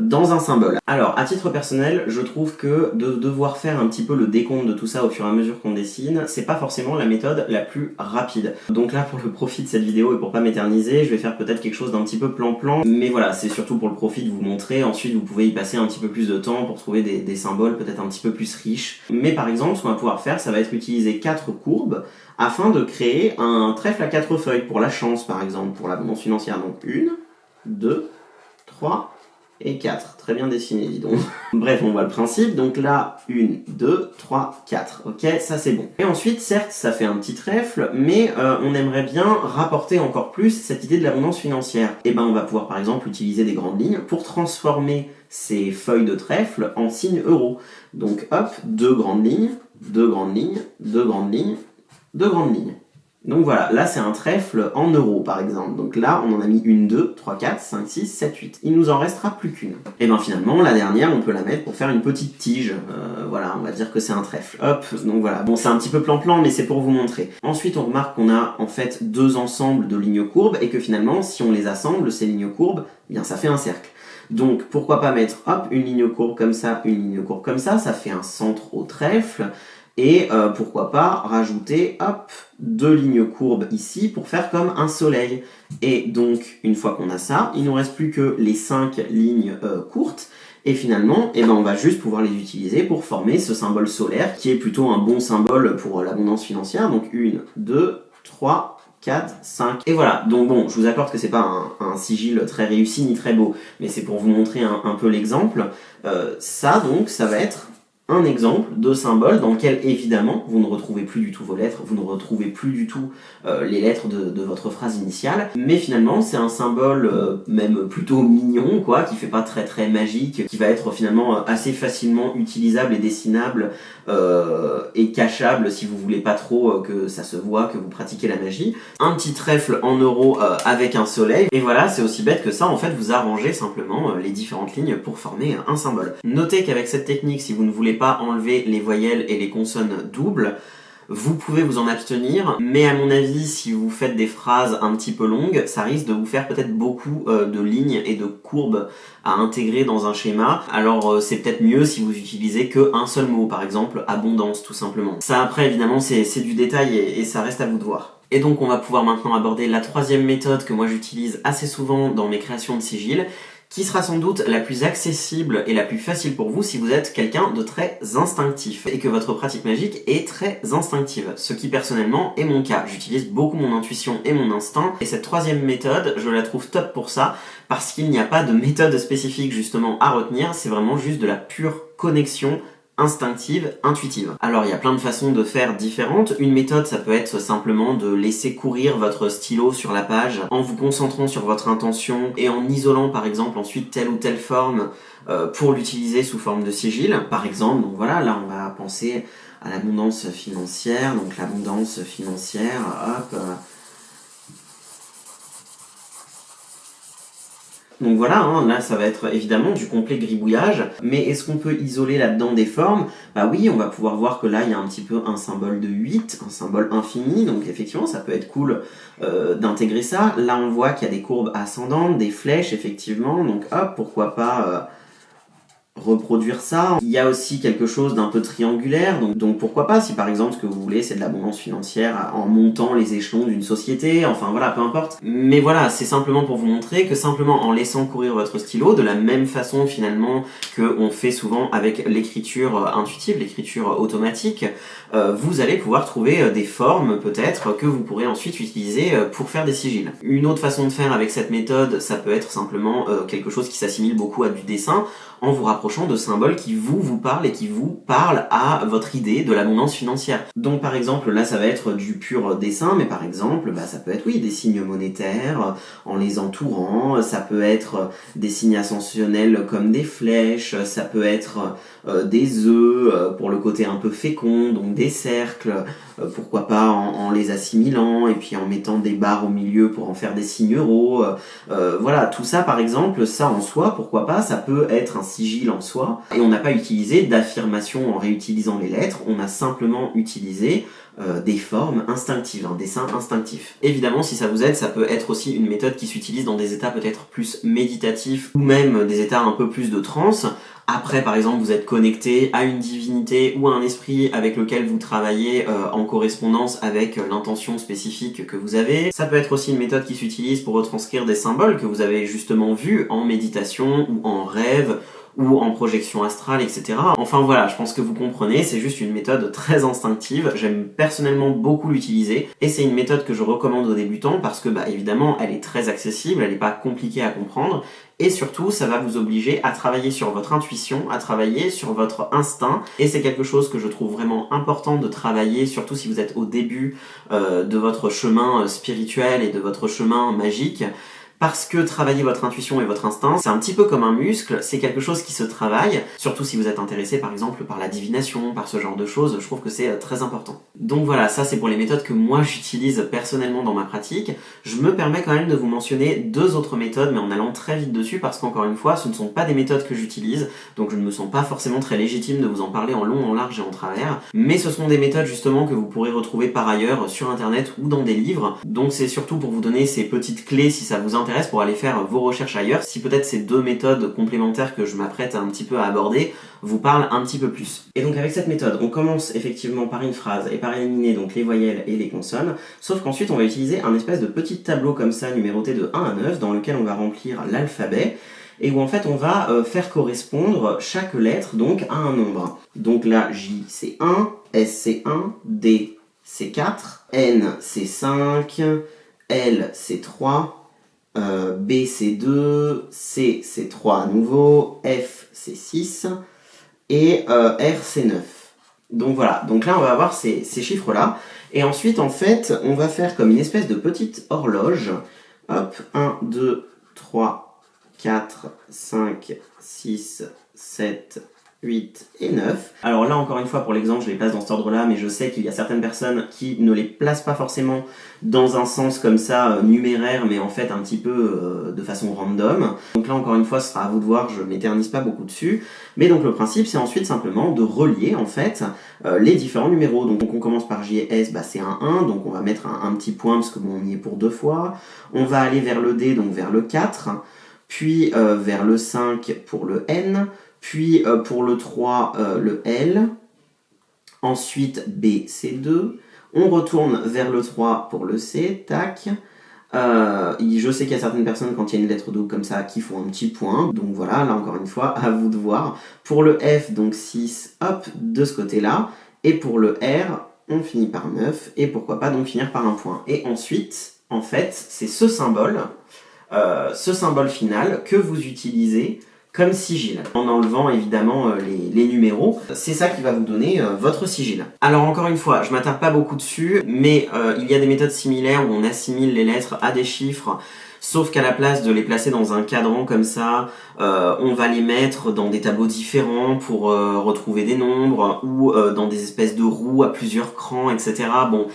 dans un symbole. Alors, à titre personnel, je trouve que de devoir faire un petit peu le décompte de tout ça au fur et à mesure qu'on dessine, c'est pas forcément la méthode la plus rapide. Donc là, pour le profit de cette vidéo et pour pas m'éterniser, je vais faire peut-être quelque chose d'un petit peu plan-plan, mais voilà, c'est surtout pour le profit de vous montrer. Ensuite, vous pouvez y passer un petit peu plus de temps pour trouver des symboles peut-être un petit peu plus riches. Mais par exemple, ce qu'on va pouvoir faire, ça va être utiliser 4 courbes afin de créer un trèfle à 4 feuilles pour la chance, par exemple, pour l'abondance financière. Donc 1, 2, 3... et 4. Très bien dessiné, dis donc. Bref, on voit le principe. Donc là, 1, 2, 3, 4. Ok, ça c'est bon. Et ensuite, certes, ça fait un petit trèfle, mais on aimerait bien rapporter encore plus cette idée de l'abondance financière. Et ben, on va pouvoir par exemple utiliser des grandes lignes pour transformer ces feuilles de trèfle en signes euros. Donc hop, 2 grandes lignes, 2 grandes lignes, 2 grandes lignes, 2 grandes lignes. Donc voilà, là c'est un trèfle en euros par exemple. Donc là on en a mis 1, 2, 3, 4, 5, 6, 7, 8. Il nous en restera plus qu'une. Et bien finalement la dernière on peut la mettre pour faire une petite tige. Voilà, on va dire que c'est un trèfle. Hop, donc voilà. Bon c'est un petit peu plan-plan mais c'est pour vous montrer. Ensuite on remarque qu'on a en fait 2 ensembles de lignes courbes et que finalement si on les assemble ces lignes courbes, eh bien ça fait un cercle. Donc pourquoi pas mettre hop une ligne courbe comme ça, une ligne courbe comme ça fait un centre au trèfle. Et pourquoi pas rajouter hop 2 lignes courbes ici pour faire comme un soleil. Et donc une fois qu'on a ça, il nous reste plus que les 5 lignes courtes. Et finalement, eh ben, on va juste pouvoir les utiliser pour former ce symbole solaire qui est plutôt un bon symbole pour l'abondance financière. Donc 1, 2, 3, 4, 5. Et voilà, donc bon, je vous accorde que c'est pas un sigil très réussi ni très beau, mais c'est pour vous montrer un peu l'exemple. Ça donc, ça va être un exemple de symbole dans lequel évidemment vous ne retrouvez plus du tout vos lettres, vous ne retrouvez plus du tout les lettres de votre phrase initiale, mais finalement c'est un symbole même plutôt mignon quoi, qui fait pas très très magique, qui va être finalement assez facilement utilisable et dessinable et cachable si vous voulez pas trop que ça se voit, que vous pratiquez la magie. Un petit trèfle en euros avec un soleil, et voilà, c'est aussi bête que ça, en fait vous arrangez simplement les différentes lignes pour former un symbole. Notez qu'avec cette technique, si vous ne voulez pas enlever les voyelles et les consonnes doubles, Vous pouvez vous en abstenir, mais à mon avis, si vous faites des phrases un petit peu longues, ça risque de vous faire peut-être beaucoup de lignes et de courbes à intégrer dans un schéma. Alors c'est peut-être mieux si vous utilisez qu'un seul mot, par exemple abondance tout simplement. Ça après évidemment c'est du détail et ça reste à vous de voir. Et donc on va pouvoir maintenant aborder la troisième méthode que moi j'utilise assez souvent dans mes créations de sigils, qui sera sans doute la plus accessible et la plus facile pour vous si vous êtes quelqu'un de très instinctif et que votre pratique magique est très instinctive, ce qui personnellement est mon cas. J'utilise beaucoup mon intuition et mon instinct, et cette troisième méthode, je la trouve top pour ça, parce qu'il n'y a pas de méthode spécifique justement à retenir, c'est vraiment juste de la pure connexion instinctive, intuitive. Alors il y a plein de façons de faire différentes. Une méthode, ça peut être simplement de laisser courir votre stylo sur la page en vous concentrant sur votre intention et en isolant par exemple ensuite telle ou telle forme pour l'utiliser sous forme de sigil. Par exemple, donc voilà, là on va penser à l'abondance financière, donc l'abondance financière, hop. Donc voilà, hein, là ça va être évidemment du complet gribouillage, mais est-ce qu'on peut isoler là-dedans des formes? Bah oui, on va pouvoir voir que là il y a un petit peu un symbole de 8, un symbole infini, donc effectivement ça peut être cool d'intégrer ça. Là on voit qu'il y a des courbes ascendantes, des flèches effectivement, donc hop, pourquoi pas reproduire ça. Il y a aussi quelque chose d'un peu triangulaire, donc pourquoi pas, si par exemple ce que vous voulez c'est de l'abondance financière en montant les échelons d'une société, enfin voilà, peu importe. Mais voilà, c'est simplement pour vous montrer que simplement en laissant courir votre stylo, de la même façon finalement qu'on fait souvent avec l'écriture intuitive, l'écriture automatique, vous allez pouvoir trouver des formes peut-être que vous pourrez ensuite utiliser pour faire des sigils. Une autre façon de faire avec cette méthode, ça peut être simplement quelque chose qui s'assimile beaucoup à du dessin, en vous rapprochant de symboles qui vous parlent et qui vous parlent à votre idée de l'abondance financière. Donc par exemple, là ça va être du pur dessin, mais par exemple, ça peut être oui, des signes monétaires en les entourant, ça peut être des signes ascensionnels comme des flèches, ça peut être des œufs pour le côté un peu fécond, donc des cercles, pourquoi pas en les assimilant et puis en mettant des barres au milieu pour en faire des signes euros. Voilà, tout ça par exemple, ça en soi, pourquoi pas, ça peut être un sigil en soi, et on n'a pas utilisé d'affirmation en réutilisant les lettres, on a simplement utilisé des formes instinctives, un dessin instinctif. Évidemment, si ça vous aide, ça peut être aussi une méthode qui s'utilise dans des états peut-être plus méditatifs, ou même des états un peu plus de transe. Après, par exemple, vous êtes connecté à une divinité ou à un esprit avec lequel vous travaillez en correspondance avec l'intention spécifique que vous avez. Ça peut être aussi une méthode qui s'utilise pour retranscrire des symboles que vous avez justement vus en méditation ou en rêve ou en projection astrale, etc. Enfin voilà, je pense que vous comprenez, c'est juste une méthode très instinctive, j'aime personnellement beaucoup l'utiliser, et c'est une méthode que je recommande aux débutants parce que évidemment elle est très accessible, elle n'est pas compliquée à comprendre, et surtout ça va vous obliger à travailler sur votre intuition, à travailler sur votre instinct, et c'est quelque chose que je trouve vraiment important de travailler, surtout si vous êtes au début de votre chemin spirituel et de votre chemin magique. Parce que travailler votre intuition et votre instinct, c'est un petit peu comme un muscle, c'est quelque chose qui se travaille, surtout si vous êtes intéressé par exemple par la divination, par ce genre de choses, je trouve que c'est très important. Donc voilà, ça c'est pour les méthodes que moi j'utilise personnellement dans ma pratique. Je me permets quand même de vous mentionner deux autres méthodes, mais en allant très vite dessus, parce qu'encore une fois, ce ne sont pas des méthodes que j'utilise, donc je ne me sens pas forcément très légitime de vous en parler en long, en large et en travers, mais ce sont des méthodes justement que vous pourrez retrouver par ailleurs sur internet ou dans des livres, donc c'est surtout pour vous donner ces petites clés si ça vous intéresse pour aller faire vos recherches ailleurs, si peut-être ces deux méthodes complémentaires que je m'apprête un petit peu à aborder vous parlent un petit peu plus. Et donc avec cette méthode, on commence effectivement par une phrase et par éliminer donc les voyelles et les consonnes, sauf qu'ensuite on va utiliser un espèce de petit tableau comme ça numéroté de 1 à 9 dans lequel on va remplir l'alphabet et où en fait on va faire correspondre chaque lettre donc à un nombre. Donc là J c'est 1, S c'est 1, D c'est 4, N c'est 5, L c'est 3, B c'est 2, C c'est 3 à nouveau, F c'est 6 et R c'est 9. Donc voilà, donc là on va avoir ces chiffres là et ensuite en fait on va faire comme une espèce de petite horloge. Hop, 1, 2, 3, 4, 5, 6, 7, 8 et 9. Alors là, encore une fois, pour l'exemple, je les place dans cet ordre-là, mais je sais qu'il y a certaines personnes qui ne les placent pas forcément dans un sens comme ça, numéraire, mais en fait un petit peu de façon random. Donc là, encore une fois, ce sera à vous de voir, je m'éternise pas beaucoup dessus. Mais donc le principe, c'est ensuite simplement de relier, en fait, les différents numéros. Donc on commence par J et S, c'est un 1, donc on va mettre un petit point, parce que bon, on y est pour 2 fois. On va aller vers le D, donc vers le 4, puis vers le 5 pour le N, puis pour le 3, le L, ensuite B, C2, on retourne vers le 3 pour le C, tac. Je sais qu'il y a certaines personnes, quand il y a une lettre double comme ça, qui font un petit point, donc voilà, là encore une fois, à vous de voir. Pour le F, donc 6, hop, de ce côté-là, et pour le R, on finit par 9, et pourquoi pas donc finir par un point. Et ensuite, en fait, c'est ce symbole final que vous utilisez comme sigil, en enlevant évidemment les numéros. C'est ça qui va vous donner votre sigil. Alors encore une fois, je m'attarde pas beaucoup dessus, mais il y a des méthodes similaires où on assimile les lettres à des chiffres, sauf qu'à la place de les placer dans un cadran comme ça, on va les mettre dans des tableaux différents pour retrouver des nombres, ou dans des espèces de roues à plusieurs crans, etc. Bon,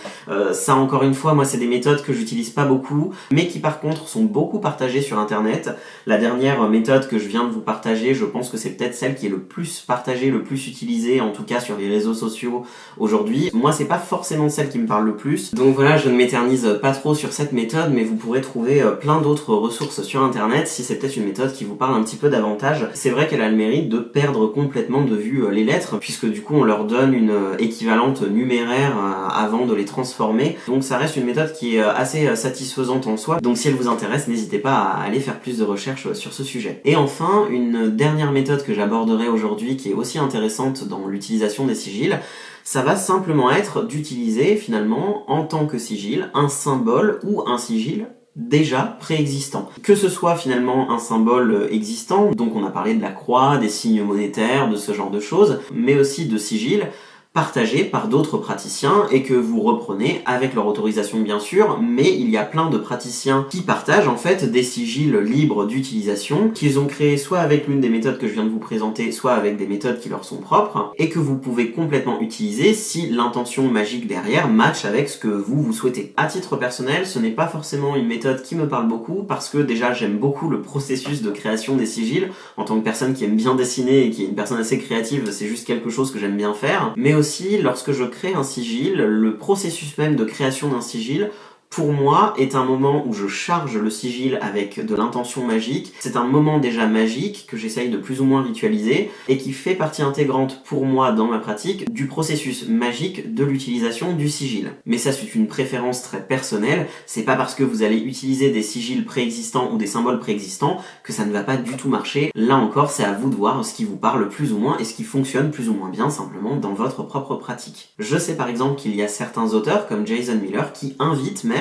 ça encore une fois, moi c'est des méthodes que j'utilise pas beaucoup, mais qui par contre sont beaucoup partagées sur internet. La dernière méthode que je viens de vous partager, je pense que c'est peut-être celle qui est le plus partagée, le plus utilisée, en tout cas sur les réseaux sociaux aujourd'hui. Moi c'est pas forcément celle qui me parle le plus, donc voilà, je ne m'éternise pas trop sur cette méthode, mais vous pourrez trouver plein d'autres ressources sur internet si c'est peut-être une méthode qui vous parle un petit peu davantage. C'est vrai qu'elle a le mérite de perdre complètement de vue les lettres, puisque du coup on leur donne une équivalente numéraire avant de les transformer, donc ça reste une méthode qui est assez satisfaisante en soi. Donc si elle vous intéresse, n'hésitez pas à aller faire plus de recherches sur ce sujet. Et enfin, une dernière méthode que j'aborderai aujourd'hui, qui est aussi intéressante dans l'utilisation des sigils, ça va simplement être d'utiliser finalement en tant que sigil un symbole ou un sigil déjà préexistant. Que ce soit finalement un symbole existant, donc on a parlé de la croix, des signes monétaires, de ce genre de choses, mais aussi de sigils partagés par d'autres praticiens et que vous reprenez avec leur autorisation bien sûr, mais il y a plein de praticiens qui partagent en fait des sigils libres d'utilisation qu'ils ont créés soit avec l'une des méthodes que je viens de vous présenter, soit avec des méthodes qui leur sont propres et que vous pouvez complètement utiliser si l'intention magique derrière match avec ce que vous souhaitez. À titre personnel, ce n'est pas forcément une méthode qui me parle beaucoup parce que déjà j'aime beaucoup le processus de création des sigils. En tant que personne qui aime bien dessiner et qui est une personne assez créative, c'est juste quelque chose que j'aime bien faire, mais aussi lorsque je crée un sigil, le processus même de création d'un sigil, pour moi, est un moment où je charge le sigil avec de l'intention magique. C'est un moment déjà magique que j'essaye de plus ou moins ritualiser et qui fait partie intégrante pour moi dans ma pratique du processus magique de l'utilisation du sigil. Mais ça, c'est une préférence très personnelle. C'est pas parce que vous allez utiliser des sigils préexistants ou des symboles préexistants que ça ne va pas du tout marcher. Là encore, c'est à vous de voir ce qui vous parle plus ou moins et ce qui fonctionne plus ou moins bien simplement dans votre propre pratique. Je sais par exemple qu'il y a certains auteurs comme Jason Miller qui invitent même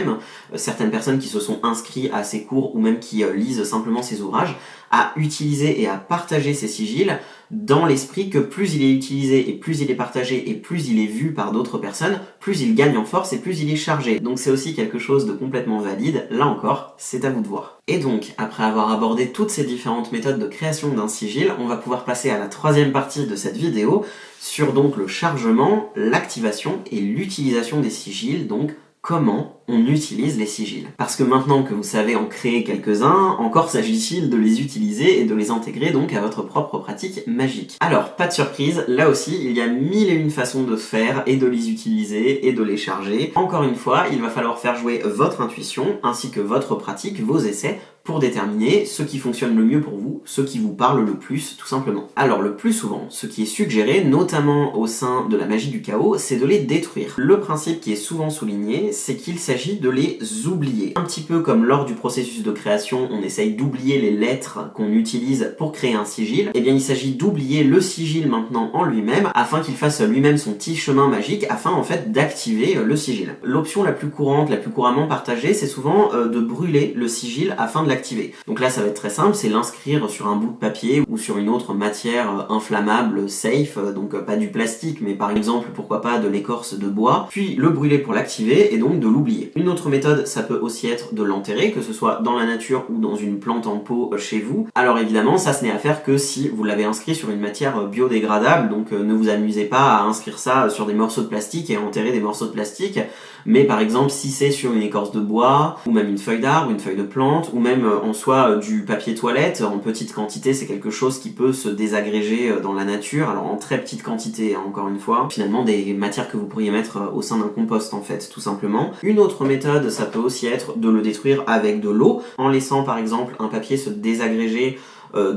certaines personnes qui se sont inscrits à ses cours ou même qui lisent simplement ses ouvrages à utiliser et à partager ces sigils dans l'esprit que plus il est utilisé et plus il est partagé et plus il est vu par d'autres personnes, plus il gagne en force et plus il est chargé. Donc c'est aussi quelque chose de complètement valide, là encore, c'est à vous de voir. Et donc, après avoir abordé toutes ces différentes méthodes de création d'un sigil, on va pouvoir passer à la troisième partie de cette vidéo sur donc le chargement, l'activation et l'utilisation des sigils, donc comment on utilise les sigils. Parce que maintenant que vous savez en créer quelques-uns, encore s'agit-il de les utiliser et de les intégrer donc à votre propre pratique magique. Alors, pas de surprise, là aussi, il y a mille et une façons de faire et de les utiliser et de les charger. Encore une fois, il va falloir faire jouer votre intuition ainsi que votre pratique, vos essais, pour déterminer ce qui fonctionne le mieux pour vous, ce qui vous parle le plus, tout simplement. Alors le plus souvent, ce qui est suggéré, notamment au sein de la magie du chaos, c'est de les détruire. Le principe qui est souvent souligné, c'est qu'il s'agit de les oublier. Un petit peu comme lors du processus de création, on essaye d'oublier les lettres qu'on utilise pour créer un sigil, et bien il s'agit d'oublier le sigil maintenant en lui-même, afin qu'il fasse lui-même son petit chemin magique, afin en fait d'activer le sigil. L'option la plus courante, la plus couramment partagée, c'est souvent de brûler le sigil afin de l'activer. Donc là ça va être très simple, c'est l'inscrire sur un bout de papier ou sur une autre matière inflammable, safe, donc pas du plastique mais par exemple pourquoi pas de l'écorce de bois, puis le brûler pour l'activer et donc de l'oublier. briller. Une autre méthode, ça peut aussi être de l'enterrer, que ce soit dans la nature ou dans une plante en pot chez vous. Alors évidemment, ça ce n'est à faire que si vous l'avez inscrit sur une matière biodégradable, donc ne vous amusez pas à inscrire ça sur des morceaux de plastique et à enterrer des morceaux de plastique, mais par exemple si c'est sur une écorce de bois, ou même une feuille d'arbre, une feuille de plante, ou même en soi du papier toilette, en petite quantité, c'est quelque chose qui peut se désagréger dans la nature, alors en très petite quantité, hein, encore une fois, finalement des matières que vous pourriez mettre au sein d'un compost en fait, tout simplement. Une autre méthode, ça peut aussi être de le détruire avec de l'eau, en laissant par exemple un papier se désagréger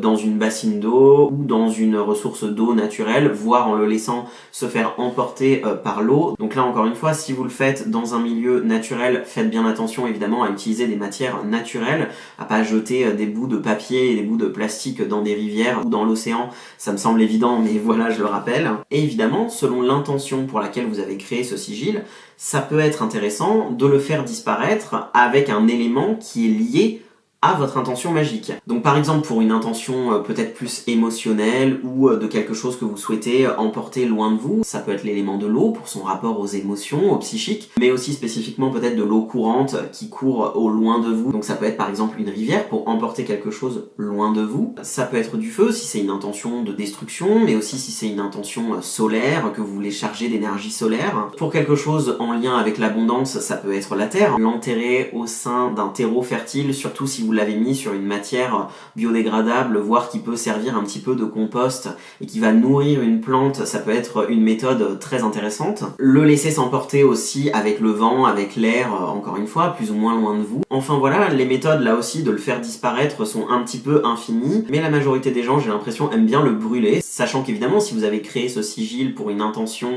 dans une bassine d'eau ou dans une ressource d'eau naturelle, voire en le laissant se faire emporter par l'eau. Donc là encore une fois, si vous le faites dans un milieu naturel, faites bien attention évidemment à utiliser des matières naturelles, à pas jeter des bouts de papier et des bouts de plastique dans des rivières ou dans l'océan, ça me semble évident mais voilà, je le rappelle. Et évidemment, selon l'intention pour laquelle vous avez créé ce sigil, ça peut être intéressant de le faire disparaître avec un élément qui est lié à votre intention magique. Donc par exemple pour une intention peut-être plus émotionnelle ou de quelque chose que vous souhaitez emporter loin de vous, ça peut être l'élément de l'eau pour son rapport aux émotions, au psychique, mais aussi spécifiquement peut-être de l'eau courante qui court au loin de vous. Donc ça peut être par exemple une rivière pour emporter quelque chose loin de vous. Ça peut être du feu si c'est une intention de destruction, mais aussi si c'est une intention solaire, que vous voulez charger d'énergie solaire. Pour quelque chose en lien avec l'abondance, ça peut être la terre. L'enterrer au sein d'un terreau fertile, surtout si vous l'avez mis sur une matière biodégradable, voire qui peut servir un petit peu de compost et qui va nourrir une plante, ça peut être une méthode très intéressante. Le laisser s'emporter aussi avec le vent, avec l'air, encore une fois, plus ou moins loin de vous. Enfin voilà, les méthodes là aussi de le faire disparaître sont un petit peu infinies, mais la majorité des gens, j'ai l'impression, aiment bien le brûler, sachant qu'évidemment, si vous avez créé ce sigil pour une intention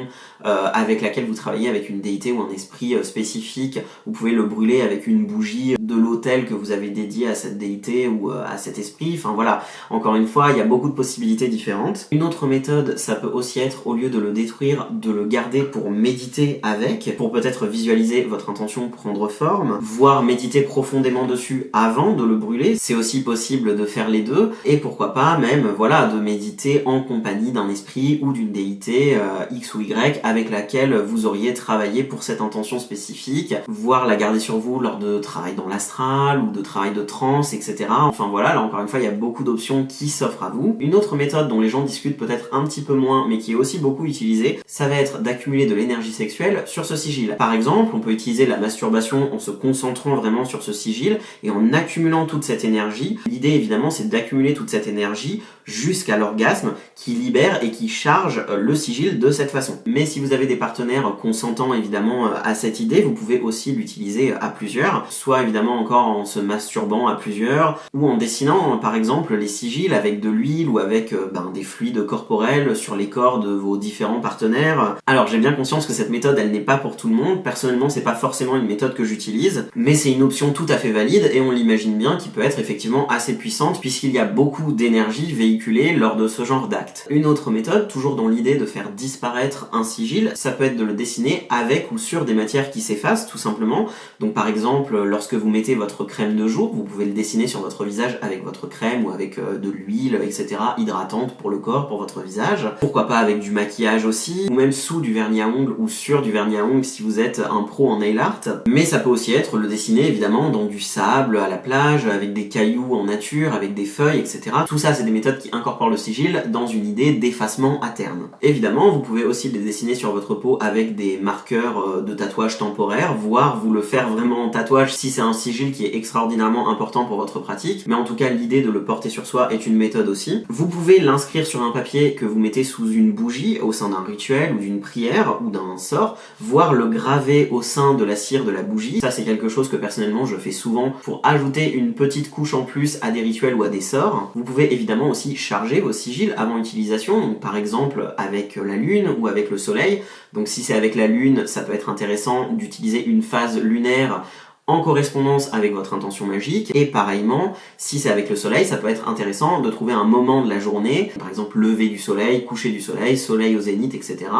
avec laquelle vous travaillez avec une déité ou un esprit spécifique, vous pouvez le brûler avec une bougie de l'autel que vous avez dédié à cette déité ou à cet esprit. Enfin voilà, encore une fois, il y a beaucoup de possibilités différentes. Une autre méthode, ça peut aussi être, au lieu de le détruire, de le garder pour méditer avec, pour peut-être visualiser votre intention prendre forme, voire méditer profondément dessus avant de le brûler. C'est aussi possible de faire les deux, et pourquoi pas même, voilà, de méditer en compagnie d'un esprit ou d'une déité X ou Y avec laquelle vous auriez travaillé pour cette intention spécifique, voire la garder sur vous lors de travail dans l'astral ou de travail de trance, etc. Enfin voilà, là encore une fois, il y a beaucoup d'options qui s'offrent à vous. Une autre méthode dont les gens discutent peut-être un petit peu moins, mais qui est aussi beaucoup utilisée, ça va être d'accumuler de l'énergie sexuelle sur ce sigil. Par exemple, on peut utiliser la masturbation en se concentrant vraiment sur ce sigil et en accumulant toute cette énergie. L'idée évidemment, c'est d'accumuler toute cette énergie jusqu'à l'orgasme qui libère et qui charge le sigil de cette façon. Mais si vous avez des partenaires consentants évidemment à cette idée, vous pouvez aussi l'utiliser à plusieurs, soit évidemment encore en se masturbant à plusieurs, ou en dessinant par exemple les sigils avec de l'huile ou avec des fluides corporels sur les corps de vos différents partenaires. Alors j'ai bien conscience que cette méthode elle n'est pas pour tout le monde, personnellement c'est pas forcément une méthode que j'utilise, mais c'est une option tout à fait valide et on l'imagine bien qui peut être effectivement assez puissante puisqu'il y a beaucoup d'énergie véhiculée lors de ce genre d'acte. Une autre méthode, toujours dans l'idée de faire disparaître un sigil, ça peut être de le dessiner avec ou sur des matières qui s'effacent tout simplement. Donc par exemple, lorsque vous mettez votre crème de jour, vous pouvez le dessiner sur votre visage avec votre crème ou avec de l'huile, etc. hydratante pour le corps, pour votre visage. Pourquoi pas avec du maquillage aussi, ou même sous du vernis à ongles ou sur du vernis à ongles si vous êtes un pro en nail art. Mais ça peut aussi être le dessiner évidemment dans du sable, à la plage, avec des cailloux en nature, avec des feuilles, etc. Tout ça c'est des méthodes qui incorporent le sigil dans une idée d'effacement à terme. Évidemment, vous pouvez aussi les dessiner sur votre peau avec des marqueurs de tatouage temporaire, voire vous le faire vraiment en tatouage si c'est un sigil qui est extraordinairement important pour votre pratique, mais en tout cas l'idée de le porter sur soi est une méthode aussi. Vous pouvez l'inscrire sur un papier que vous mettez sous une bougie au sein d'un rituel ou d'une prière ou d'un sort, voire le graver au sein de la cire de la bougie. Ça c'est quelque chose que personnellement je fais souvent pour ajouter une petite couche en plus à des rituels ou à des sorts. Vous pouvez évidemment aussi charger vos sigils avant utilisation, donc par exemple avec la lune ou avec le soleil. Donc si c'est avec la lune, ça peut être intéressant d'utiliser une phase lunaire en correspondance avec votre intention magique. Et pareillement, si c'est avec le soleil, ça peut être intéressant de trouver un moment de la journée, par exemple lever du soleil, coucher du soleil, soleil au zénith, etc.,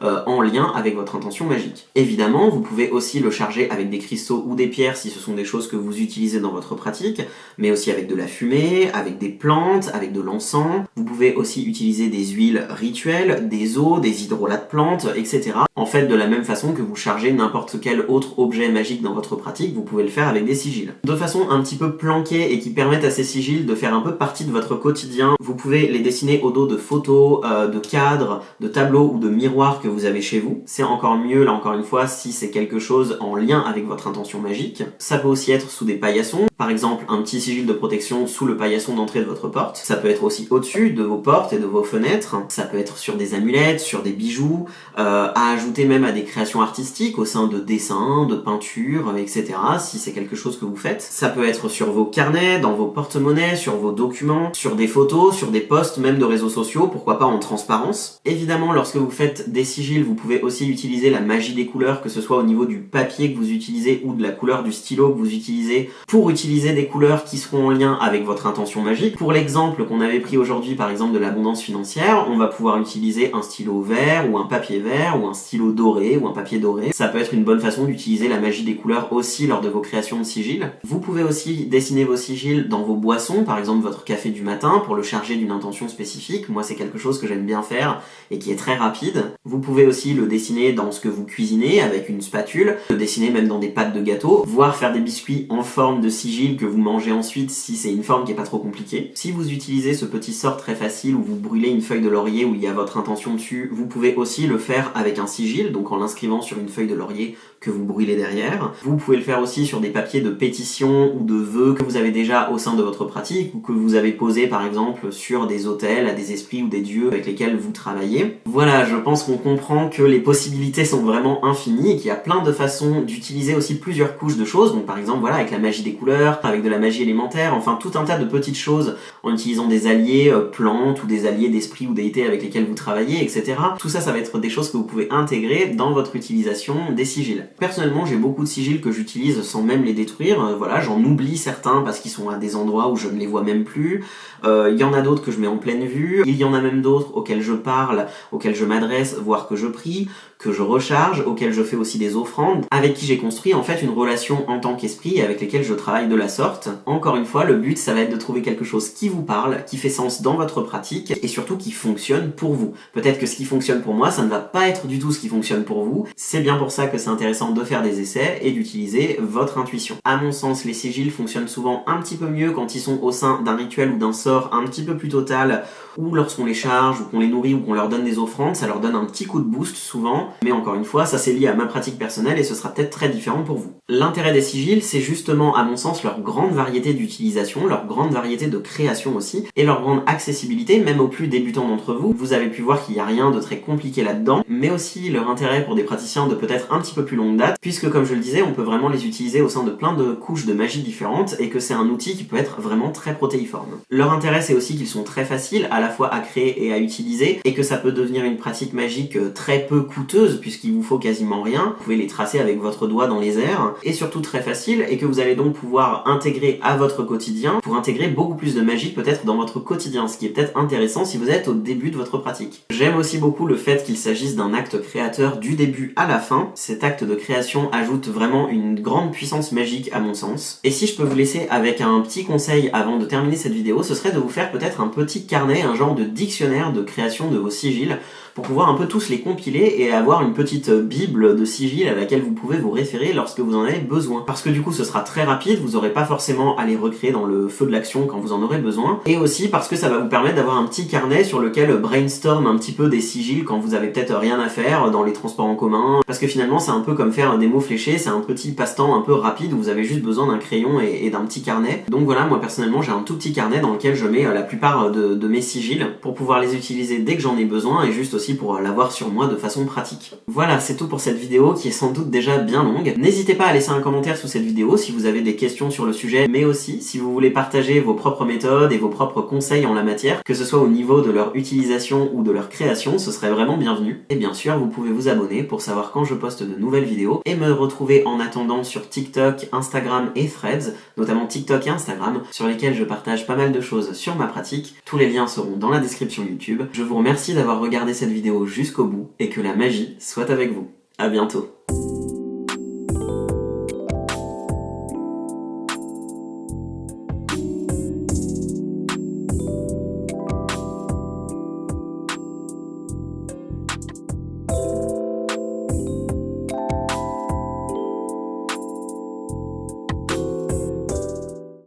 en lien avec votre intention magique. Évidemment, vous pouvez aussi le charger avec des cristaux ou des pierres si ce sont des choses que vous utilisez dans votre pratique, mais aussi avec de la fumée, avec des plantes, avec de l'encens. Vous pouvez aussi utiliser des huiles rituelles, des eaux, des hydrolats de plantes, etc. En fait, de la même façon que vous chargez n'importe quel autre objet magique dans votre pratique, vous pouvez le faire avec des sigils. De façon un petit peu planquée et qui permettent à ces sigils de faire un peu partie de votre quotidien, vous pouvez les dessiner au dos de photos, de cadres, de tableaux ou de miroirs que vous avez chez vous. C'est encore mieux, là encore une fois, si c'est quelque chose en lien avec votre intention magique. Ça peut aussi être sous des paillassons, par exemple un petit sigil de protection sous le paillasson d'entrée de votre porte. Ça peut être aussi au-dessus de vos portes et de vos fenêtres. Ça peut être sur des amulettes, sur des bijoux, à ajouter même à des créations artistiques au sein de dessins, de peintures, etc. si c'est quelque chose que vous faites. Ça peut être sur vos carnets, dans vos porte-monnaies, sur vos documents, sur des photos, sur des posts même de réseaux sociaux, pourquoi pas en transparence. Évidemment, lorsque vous faites des sigils, vous pouvez aussi utiliser la magie des couleurs, que ce soit au niveau du papier que vous utilisez ou de la couleur du stylo que vous utilisez, pour utiliser des couleurs qui seront en lien avec votre intention magique. Pour l'exemple qu'on avait pris aujourd'hui, par exemple de l'abondance financière, on va pouvoir utiliser un stylo vert ou un papier vert ou un stylo doré ou un papier doré. Ça peut être une bonne façon d'utiliser la magie des couleurs aussi lors de vos créations de sigils. Vous pouvez aussi dessiner vos sigils dans vos boissons, par exemple votre café du matin, pour le charger d'une intention spécifique. Moi, c'est quelque chose que j'aime bien faire et qui est très rapide. Vous pouvez aussi le dessiner dans ce que vous cuisinez avec une spatule, le dessiner même dans des pâtes de gâteau, voire faire des biscuits en forme de sigil que vous mangez ensuite si c'est une forme qui est pas trop compliquée. Si vous utilisez ce petit sort très facile où vous brûlez une feuille de laurier où il y a votre intention dessus, vous pouvez aussi le faire avec un sigil, donc en l'inscrivant sur une feuille de laurier que vous brûlez derrière. Vous pouvez le faire aussi sur des papiers de pétition ou de vœux que vous avez déjà au sein de votre pratique ou que vous avez posé par exemple sur des autels à des esprits ou des dieux avec lesquels vous travaillez. Voilà, je pense qu'on comprend que les possibilités sont vraiment infinies et qu'il y a plein de façons d'utiliser aussi plusieurs couches de choses. Donc par exemple, voilà, avec la magie des couleurs, avec de la magie élémentaire, enfin tout un tas de petites choses en utilisant des alliés plantes ou des alliés d'esprits ou déités avec lesquels vous travaillez, etc. Tout ça, ça va être des choses que vous pouvez intégrer dans votre utilisation des sigils. Personnellement, j'ai beaucoup de sigils que j'utilise sans même les détruire. Voilà, j'en oublie certains parce qu'ils sont à des endroits où je ne les vois même plus. Il y en a d'autres que je mets en pleine vue. Il y en a même d'autres auxquels je parle, auxquels je m'adresse, voire que je prie, que je recharge, auxquels je fais aussi des offrandes, avec qui j'ai construit en fait une relation en tant qu'esprit et avec lesquels je travaille de la sorte. Encore une fois, le but, ça va être de trouver quelque chose qui vous parle, qui fait sens dans votre pratique et surtout qui fonctionne pour vous. Peut-être que ce qui fonctionne pour moi, ça ne va pas être du tout ce qui fonctionne pour vous. C'est bien pour ça que c'est intéressant de faire des essais et d'utiliser votre intuition. À mon sens, les sigils fonctionnent souvent un petit peu mieux quand ils sont au sein d'un rituel ou d'un sort un petit peu plus total, ou lorsqu'on les charge, ou qu'on les nourrit, ou qu'on leur donne des offrandes, ça leur donne un petit coup de boost souvent, mais encore une fois, ça c'est lié à ma pratique personnelle et ce sera peut-être très différent pour vous. L'intérêt des sigils, c'est justement, à mon sens, leur grande variété d'utilisation, leur grande variété de création aussi, et leur grande accessibilité, même aux plus débutants d'entre vous. Vous avez pu voir qu'il n'y a rien de très compliqué là-dedans, mais aussi leur intérêt pour des praticiens de peut-être un petit peu plus longue date, puisque comme je le disais, on peut vraiment les utiliser au sein de plein de couches de magie différentes, et que c'est un outil qui peut être vraiment très protéiforme. Leur intérêt, c'est aussi qu'ils sont très faciles à la fois à créer et à utiliser, et que ça peut devenir une pratique magique très peu coûteuse, puisqu'il vous faut quasiment rien. Vous pouvez les tracer avec votre doigt dans les airs, et surtout très facile, et que vous allez donc pouvoir intégrer à votre quotidien, pour intégrer beaucoup plus de magie peut-être dans votre quotidien, ce qui est peut-être intéressant si vous êtes au début de votre pratique. J'aime aussi beaucoup le fait qu'il s'agisse d'un acte créateur du début à la fin. Cet acte de création ajoute vraiment une grande puissance magique à mon sens. Et si je peux vous laisser avec un petit conseil avant de terminer cette vidéo, ce serait de vous faire peut-être un petit carnet, un genre de dictionnaire de création de vos sigils, pour pouvoir un peu tous les compiler et avoir une petite bible de sigils à laquelle vous pouvez vous référer lorsque vous en avez besoin. Parce que du coup ce sera très rapide, vous n'aurez pas forcément à les recréer dans le feu de l'action quand vous en aurez besoin, et aussi parce que ça va vous permettre d'avoir un petit carnet sur lequel brainstorm un petit peu des sigils quand vous avez peut-être rien à faire dans les transports en commun, parce que finalement c'est un peu comme faire des mots fléchés, c'est un petit passe-temps un peu rapide où vous avez juste besoin d'un crayon et d'un petit carnet. Donc voilà, moi personnellement j'ai un tout petit carnet dans lequel je mets la plupart de mes sigils pour pouvoir les utiliser dès que j'en ai besoin et juste aussi pour l'avoir sur moi de façon pratique. pratique. Voilà, c'est tout pour cette vidéo qui est sans doute déjà bien longue. N'hésitez pas à laisser un commentaire sous cette vidéo si vous avez des questions sur le sujet, mais aussi si vous voulez partager vos propres méthodes et vos propres conseils en la matière, que ce soit au niveau de leur utilisation ou de leur création, ce serait vraiment bienvenu. Et bien sûr, vous pouvez vous abonner pour savoir quand je poste de nouvelles vidéos et me retrouver en attendant sur TikTok, Instagram et Threads, notamment TikTok et Instagram, sur lesquels je partage pas mal de choses sur ma pratique. Tous les liens seront dans la description YouTube. Je vous remercie d'avoir regardé cette vidéo jusqu'au bout et que la magie soit avec vous. À bientôt.